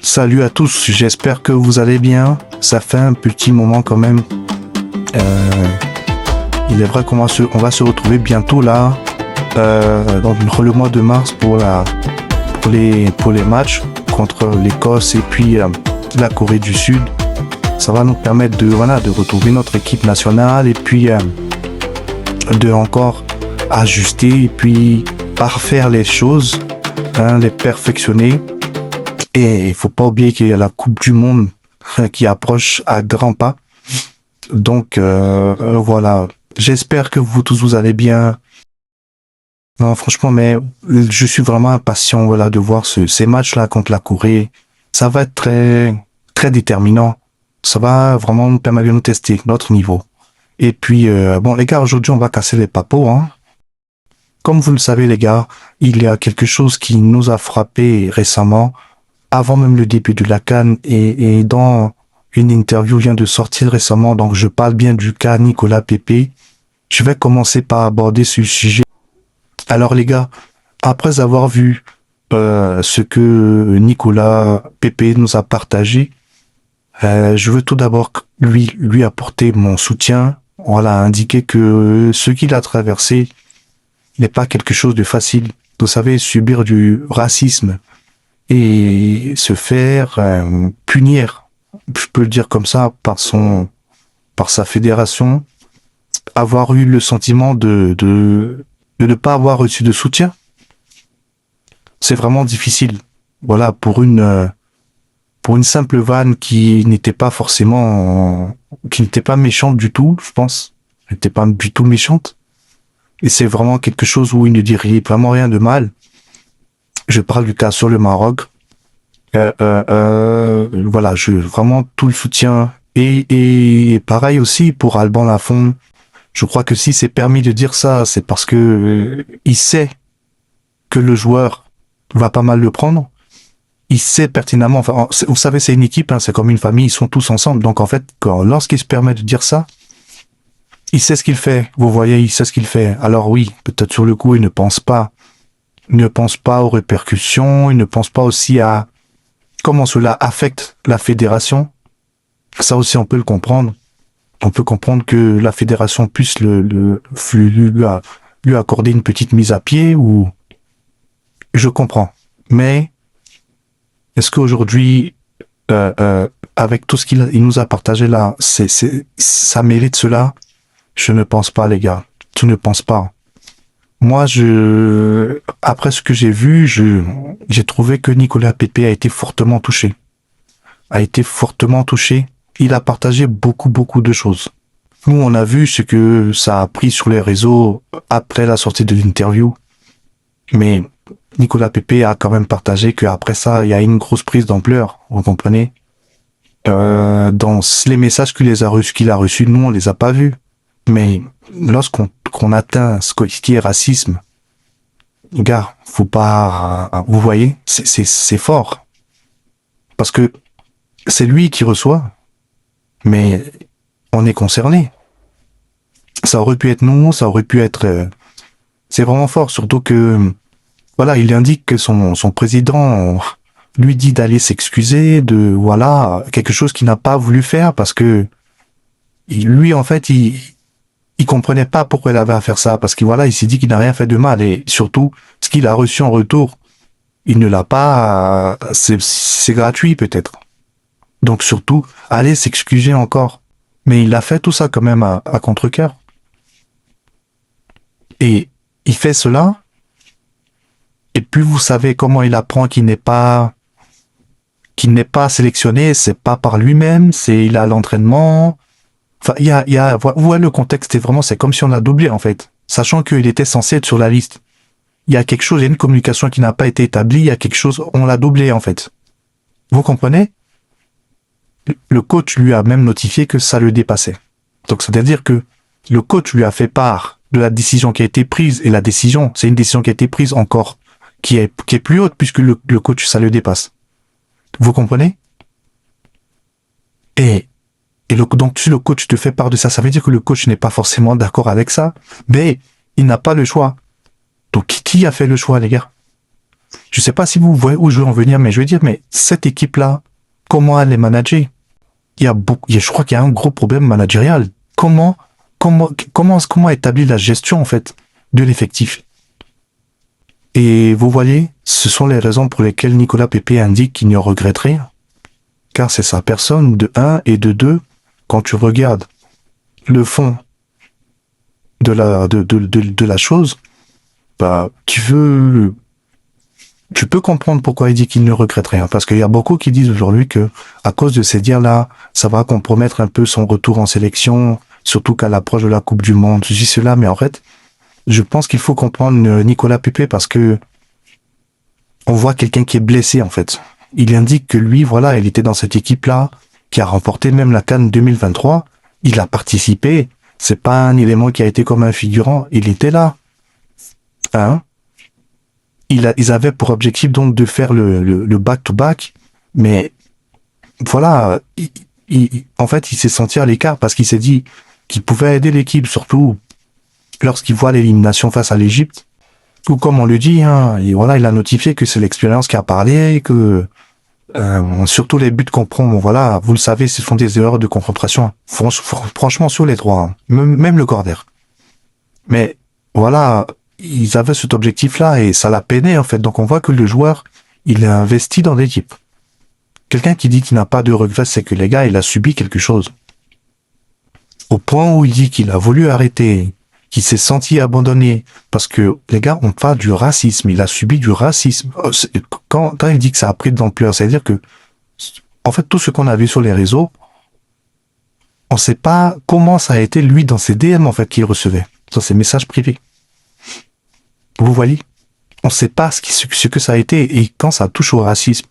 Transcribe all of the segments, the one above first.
Salut à tous, j'espère que vous allez bien. Ça fait un petit moment quand même. Il est vrai on va se retrouver bientôt là, dans le mois de mars pour les matchs contre l'Écosse et puis la Corée du Sud. Ça va nous permettre de retrouver notre équipe nationale et puis de encore ajuster et puis parfaire les choses, les perfectionner. Et il faut pas oublier qu'il y a la Coupe du Monde qui approche à grands pas. Donc voilà, j'espère que vous tous vous allez bien. Non, franchement, mais je suis vraiment impatient, voilà, de voir ces matchs-là contre la Corée. Ça va être très très déterminant. Ça va vraiment nous permettre de nous tester notre niveau. Et puis bon les gars, aujourd'hui on va casser les papos, hein. Comme vous le savez les gars, il y a quelque chose qui nous a frappé récemment, avant même le début de la CAN, et dans une interview vient de sortir récemment, donc je parle bien du cas Nicolas Pepe. Je vais commencer par aborder ce sujet. Alors les gars, après avoir vu ce que Nicolas Pepe nous a partagé, je veux tout d'abord lui apporter mon soutien. Voilà, indiquer que ce qu'il a traversé n'est pas quelque chose de facile. Vous savez, subir du racisme et se faire punir, je peux le dire comme ça, par sa fédération, avoir eu le sentiment de ne pas avoir reçu de soutien, c'est vraiment difficile. Voilà, pour une simple vanne qui n'était pas méchante du tout, je pense, elle n'était pas du tout méchante. Et c'est vraiment quelque chose où il ne dirait vraiment rien de mal. Je parle du cas sur le Maroc. Voilà, vraiment tout le soutien. Et pareil aussi pour Alban Lafont. Je crois que si c'est permis de dire ça, c'est parce que il sait que le joueur va pas mal le prendre. Il sait pertinemment, enfin, vous savez, c'est une équipe, hein, c'est comme une famille, ils sont tous ensemble. Donc en fait, lorsqu'il se permet de dire ça, il sait ce qu'il fait. Vous voyez, il sait ce qu'il fait. Alors oui, peut-être sur le coup, il ne pense pas aux répercussions, il ne pense pas aussi à comment cela affecte la fédération. Ça aussi, on peut le comprendre. On peut comprendre que la fédération puisse lui accorder une petite mise à pied, ou je comprends. Mais est-ce qu'aujourd'hui, avec tout ce il nous a partagé là, ça mérite cela? Je ne pense pas, les gars. Je ne pense pas. Moi, après ce que j'ai vu, j'ai trouvé que Nicolas Pepe a été fortement touché. Il a partagé beaucoup de choses. Nous, on a vu ce que ça a pris sur les réseaux après la sortie de l'interview. Mais Nicolas Pepe a quand même partagé qu'après ça, il y a une grosse prise d'ampleur. Vous comprenez? Dans les messages qu'il a reçus, nous, on les a pas vus. Mais lorsqu'on atteint ce qui est racisme, gars, faut pas, vous voyez, c'est fort. Parce que c'est lui qui reçoit, mais on est concerné. Ça aurait pu être nous, ça aurait pu être, c'est vraiment fort, surtout que, voilà, il indique que son président lui dit d'aller s'excuser de, voilà, quelque chose qu'il n'a pas voulu faire parce que lui, en fait, il comprenait pas pourquoi il avait à faire ça, parce que voilà, il s'est dit qu'il n'a rien fait de mal, et surtout, ce qu'il a reçu en retour, il ne l'a pas, c'est gratuit peut-être. Donc surtout, allez s'excuser encore. Mais il a fait tout ça quand même à contre-cœur. Et il fait cela, et puis vous savez comment il apprend qu'il n'est pas sélectionné, c'est pas par lui-même, il a l'entraînement. Enfin, vous voyez, le contexte c'est comme si on l'a doublé, en fait. Sachant qu'il était censé être sur la liste. Il y a une communication qui n'a pas été établie, il y a quelque chose, on l'a doublé, en fait. Vous comprenez? Le coach lui a même notifié que ça le dépassait. Donc, c'est-à-dire que le coach lui a fait part de la décision qui a été prise, et la décision, c'est une décision qui a été prise encore, qui est plus haute, puisque le coach, ça le dépasse. Vous comprenez? Donc, si le coach te fait part de ça, ça veut dire que le coach n'est pas forcément d'accord avec ça, mais il n'a pas le choix. Donc, qui a fait le choix, les gars? Je sais pas si vous voyez où je veux en venir, mais je veux dire, mais cette équipe-là, comment elle est managée? Je crois qu'il y a un gros problème managérial. Comment établir la gestion, en fait, de l'effectif? Et vous voyez, ce sont les raisons pour lesquelles Nicolas Pepe indique qu'il ne regrette rien. Car c'est sa personne, de un, et de deux, quand tu regardes le fond de la chose, bah, tu peux comprendre pourquoi il dit qu'il ne regrette rien. Parce qu'il y a beaucoup qui disent aujourd'hui que, à cause de ces dires-là, ça va compromettre un peu son retour en sélection, surtout qu'à l'approche de la Coupe du Monde, ceci, cela. Mais en fait, je pense qu'il faut comprendre Nicolas Pepe parce que on voit quelqu'un qui est blessé, en fait. Il indique que lui, voilà, il était dans cette équipe-là, qui a remporté même la CAN 2023. Il a participé. C'est pas un élément qui a été comme un figurant. Il était là. Hein? Ils avaient pour objectif donc de faire le back-to-back, mais voilà, en fait, il s'est senti à l'écart parce qu'il s'est dit qu'il pouvait aider l'équipe, surtout lorsqu'il voit l'élimination face à l'Égypte. Ou comme on le dit, hein, et voilà, il a notifié que c'est l'expérience qui a parlé, que surtout les buts qu'on prend, bon, voilà, vous le savez, ce sont des erreurs de concentration. Franchement, sur les trois, hein, même le corner. Mais voilà, ils avaient cet objectif-là et ça l'a peiné en fait. Donc on voit que le joueur, il est investi dans l'équipe. Quelqu'un qui dit qu'il n'a pas de regrets, c'est que les gars, il a subi quelque chose. Au point où il dit qu'il a voulu arrêter, qu'il s'est senti abandonné, parce que les gars, on parle du racisme. Il a subi du racisme. Quand il dit que ça a pris de l'ampleur, c'est-à-dire que, en fait, tout ce qu'on a vu sur les réseaux, on ne sait pas comment ça a été lui dans ses DM en fait qu'il recevait, dans ses messages privés. Vous voyez, on ne sait pas ce que ça a été et quand ça touche au racisme.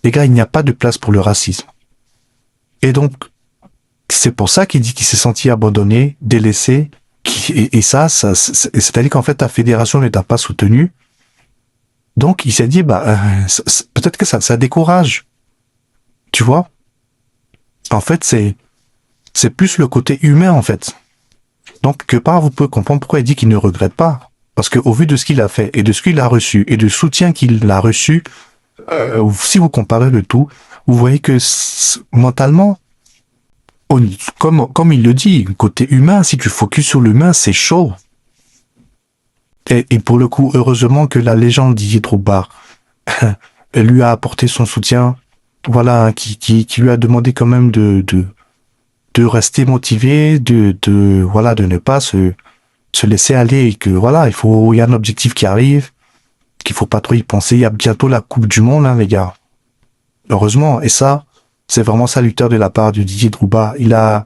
Les gars, il n'y a pas de place pour le racisme. Et donc, c'est pour ça qu'il dit qu'il s'est senti abandonné, délaissé, et ça c'est-à-dire qu'en fait, ta fédération ne t'a pas soutenu. Donc, il s'est dit, peut-être que ça décourage. Tu vois? En fait, c'est plus le côté humain, en fait. Donc, quelque part, vous pouvez comprendre pourquoi il dit qu'il ne regrette pas. Parce que au vu de ce qu'il a fait et de ce qu'il a reçu et du soutien qu'il a reçu, si vous comparez le tout, vous voyez que mentalement, comme il le dit, côté humain, si tu focuses sur l'humain, c'est chaud. Et pour le coup, heureusement que la légende Didier Drogba lui a apporté son soutien, voilà, qui lui a demandé quand même de rester motivé, de ne pas se laisser aller et que voilà, il y a un objectif qui arrive, qu'il faut pas trop y penser. Il y a bientôt la Coupe du Monde, hein, les gars. Heureusement. Et ça, c'est vraiment salutaire de la part de Didier Drogba. Je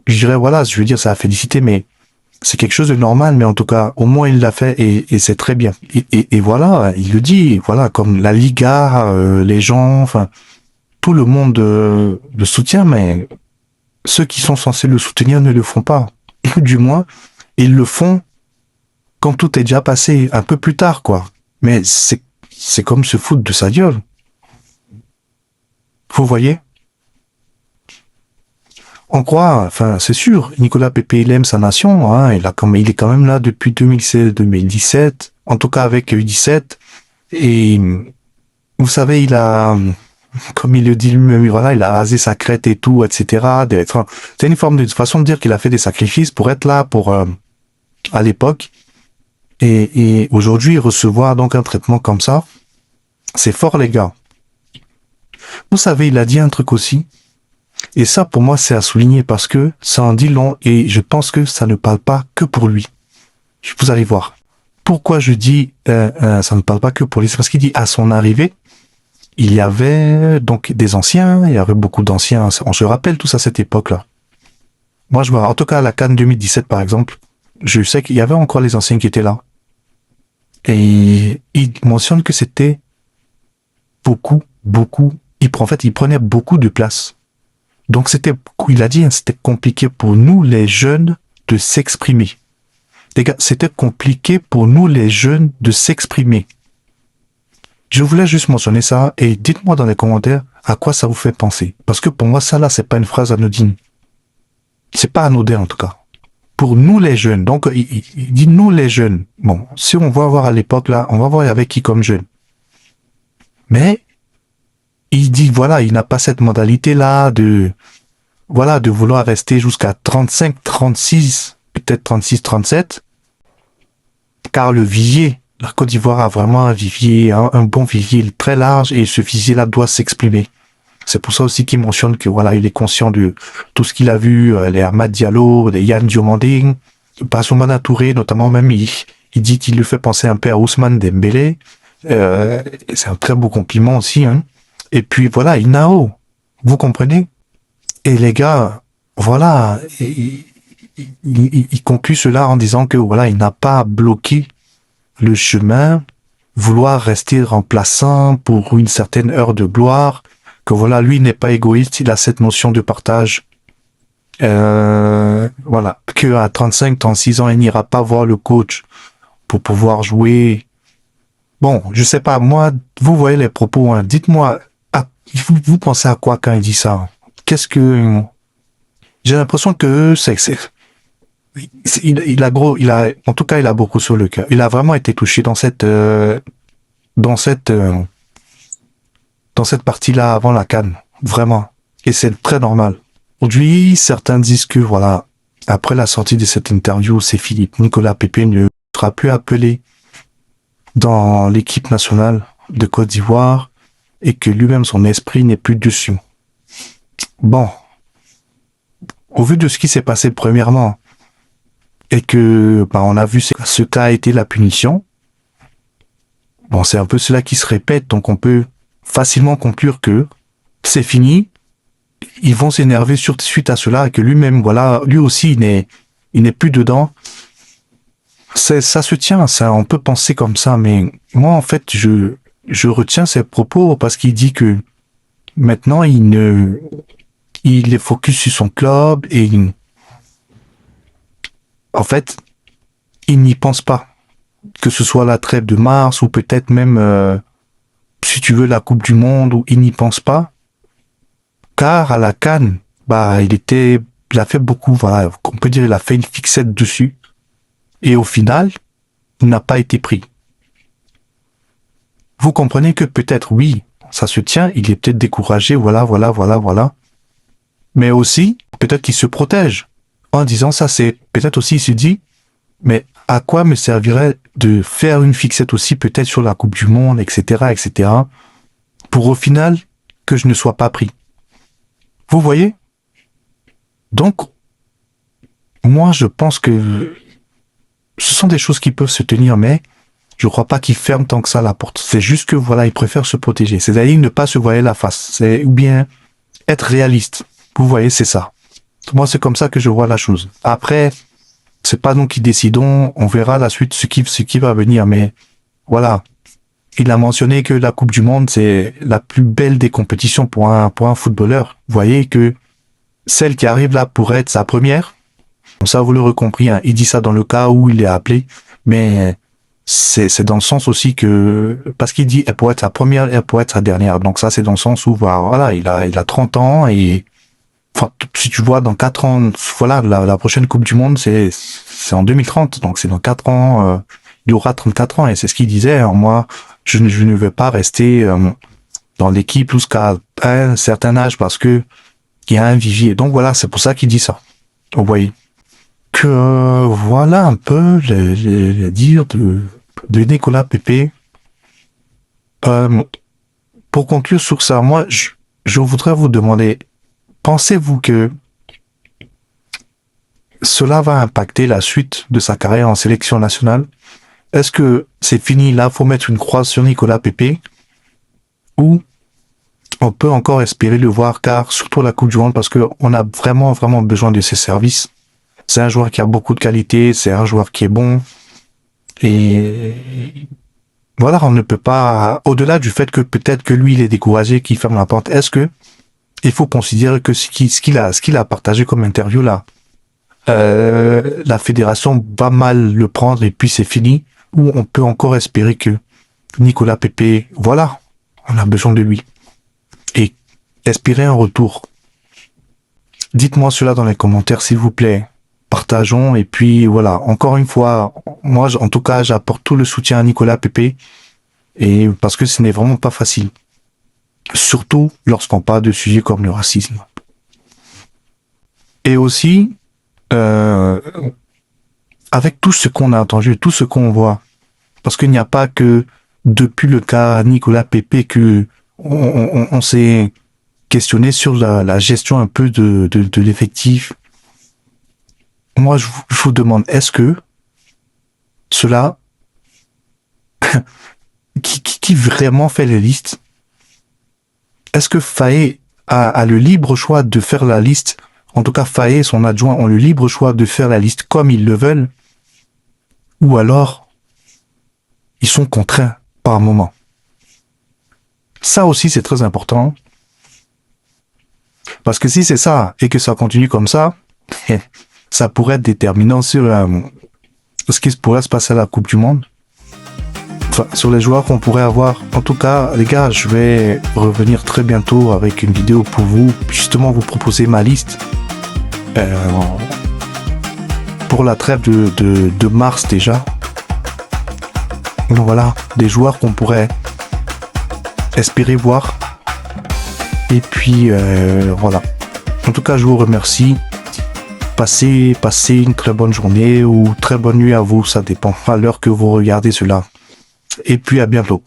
dirais, voilà, je veux dire, ça a félicité, mais c'est quelque chose de normal, mais en tout cas, au moins il l'a fait et c'est très bien. Et voilà, il le dit, voilà, comme la Liga, les gens, enfin, tout le monde le soutient, mais ceux qui sont censés le soutenir ne le font pas. Du moins, ils le font quand tout est déjà passé, un peu plus tard, quoi. Mais c'est comme se foutre de sa gueule. Vous voyez? On croit, enfin, c'est sûr, Nicolas Pepe, il aime sa nation, hein, il est quand même là depuis 2016-2017, en tout cas avec U17, et vous savez, comme il le dit lui-même, voilà, il a rasé sa crête et tout, etc. C'est une forme de façon de dire qu'il a fait des sacrifices pour être là, à l'époque. Et aujourd'hui, recevoir donc un traitement comme ça, c'est fort, les gars. Vous savez, il a dit un truc aussi. Et ça, pour moi, c'est à souligner parce que ça en dit long et je pense que ça ne parle pas que pour lui. Vous allez voir. Pourquoi je dis ça ne parle pas que pour lui? C'est parce qu'il dit à son arrivée, il y avait donc des anciens, il y avait beaucoup d'anciens. On se rappelle tous à cette époque-là. Moi, je vois, en tout cas, à la CAN 2017, par exemple, je sais qu'il y avait encore les anciens qui étaient là. Et il mentionne que c'était beaucoup. Il prenait beaucoup de place. Donc il a dit, c'était compliqué pour nous, les jeunes, de s'exprimer. Les gars, c'était compliqué pour nous, les jeunes, de s'exprimer. Je voulais juste mentionner ça et dites-moi dans les commentaires à quoi ça vous fait penser. Parce que pour moi, ça là, c'est pas une phrase anodine. C'est pas anodin, en tout cas. pour nous les jeunes. Donc, il dit nous les jeunes. Bon, si on va voir à l'époque là, on va voir avec qui comme jeune. Mais il dit voilà, il n'a pas cette modalité là de vouloir rester jusqu'à 35, 36, peut-être 36, 37, car le vivier, la Côte d'Ivoire a vraiment un vivier, un bon vivier très large, et ce vivier-là doit s'exprimer. C'est pour ça aussi qu'il mentionne que voilà, il est conscient de tout ce qu'il a vu, les Amad Diallo, les Yann Diomandé, Passoumana Touré, notamment même, il dit qu'il lui fait penser un peu à Ousmane Dembélé. C'est un très beau compliment aussi, hein. Et puis voilà, Inao, vous comprenez? Et les gars, voilà, il conclut cela en disant que voilà, il n'a pas bloqué le chemin, vouloir rester remplaçant pour une certaine heure de gloire, que voilà, lui n'est pas égoïste, il a cette notion de partage. Voilà, que à 35, 36 ans, il n'ira pas voir le coach pour pouvoir jouer. Bon, je sais pas, moi, vous voyez les propos, hein. Dites-moi, vous pensez à quoi quand il dit ça? Qu'est-ce que... J'ai l'impression que en tout cas, il a beaucoup sur le cœur. Il a vraiment été touché dans cette partie-là avant la CAN. Vraiment. Et c'est très normal. Aujourd'hui, certains disent que voilà, après la sortie de cette interview, c'est fini. Nicolas Pepe ne sera plus appelé dans l'équipe nationale de Côte d'Ivoire et que lui-même, son esprit n'est plus dessus. Bon. Au vu de ce qui s'est passé premièrement, et que on a vu ce qu'a été la punition, bon, c'est un peu cela qui se répète, donc on peut facilement conclure que c'est fini, ils vont s'énerver suite à cela, et que lui-même, voilà, lui aussi, il n'est plus dedans. Ça se tient, ça, on peut penser comme ça, mais moi, en fait, je retiens ses propos parce qu'il dit que maintenant, il est focus sur son club et en fait, il n'y pense pas. Que ce soit la trêve de mars ou peut-être même, si tu veux, la Coupe du Monde, où il n'y pense pas. Car à la CAN, il a fait beaucoup, voilà, on peut dire, il a fait une fixette dessus. Et au final, il n'a pas été pris. Vous comprenez que peut-être, oui, ça se tient, il est peut-être découragé, voilà. Mais aussi, peut-être qu'il se protège. En disant ça, c'est peut-être aussi, il se dit, mais à quoi me servirait de faire une fixette aussi peut-être sur la Coupe du Monde, etc., pour au final que je ne sois pas pris. Vous voyez? Donc, moi, je pense que ce sont des choses qui peuvent se tenir, mais je crois pas qu'il ferme tant que ça la porte. C'est juste que voilà, il préfère se protéger. C'est-à-dire ne pas se voiler la face. Ou bien être réaliste. Vous voyez, c'est ça. Moi, c'est comme ça que je vois la chose. Après, c'est pas nous qui décidons, on verra la suite, ce qui va venir, mais voilà. Il a mentionné que la Coupe du Monde, c'est la plus belle des compétitions pour un footballeur. Vous voyez que celle qui arrive là pourrait être sa première. Bon, ça, vous l'aurez compris, hein. Il dit ça dans le cas où il est appelé, mais c'est dans le sens aussi que, parce qu'il dit, elle pourrait être sa première, elle pourrait être sa dernière. Donc ça, c'est dans le sens où, voilà, il a 30 ans et, enfin, si tu vois, dans 4 ans, voilà, la prochaine Coupe du Monde, c'est en 2030. Donc c'est dans 4 ans, il aura 34 ans et c'est ce qu'il disait. Alors, moi, je ne vais pas rester dans l'équipe jusqu'à un certain âge parce que il y a un vivier. Donc voilà, c'est pour ça qu'il dit ça. Vous voyez. Que voilà un peu les dires de Nicolas Pepe. Pour conclure sur ça, moi, je voudrais vous demander, pensez-vous que cela va impacter la suite de sa carrière en sélection nationale? Est-ce que c'est fini là, faut mettre une croix sur Nicolas Pepe? Ou on peut encore espérer le voir, car surtout la Coupe du Monde, parce que on a vraiment besoin de ses services. C'est un joueur qui a beaucoup de qualité, c'est un joueur qui est bon. Et voilà, on ne peut pas, au-delà du fait que peut-être que lui, il est découragé, qu'il ferme la porte, est-ce que il faut considérer que ce qu'il a partagé comme interview là, la fédération va mal le prendre et puis c'est fini, ou on peut encore espérer que Nicolas Pepe, voilà, on a besoin de lui. Et espérer un retour. Dites-moi cela dans les commentaires, s'il vous plaît. partageons. Et puis voilà, encore une fois, moi en tout cas, j'apporte tout le soutien à Nicolas Pepe, et parce que ce n'est vraiment pas facile, surtout lorsqu'on parle de sujets comme le racisme. Et aussi, avec tout ce qu'on a entendu, tout ce qu'on voit, parce qu'il n'y a pas que depuis le cas Nicolas Pepe que on s'est questionné sur la gestion un peu de l'effectif. Moi, je vous demande, est-ce que cela, qui vraiment fait les listes? Est-ce que Faye a le libre choix de faire la liste? En tout cas, Faye et son adjoint ont le libre choix de faire la liste comme ils le veulent? Ou alors, ils sont contraints par moment? Ça aussi, c'est très important. Parce que si c'est ça, et que ça continue comme ça, ça pourrait être déterminant sur ce qui pourrait se passer à la Coupe du Monde. Enfin, sur les joueurs qu'on pourrait avoir. En tout cas, les gars, je vais revenir très bientôt avec une vidéo pour vous, justement vous proposer ma liste pour la trêve de mars déjà. Donc voilà, des joueurs qu'on pourrait espérer voir. Et puis voilà. En tout cas, je vous remercie. Passez une très bonne journée ou très bonne nuit à vous, ça dépend à l'heure que vous regardez cela. Et puis à bientôt.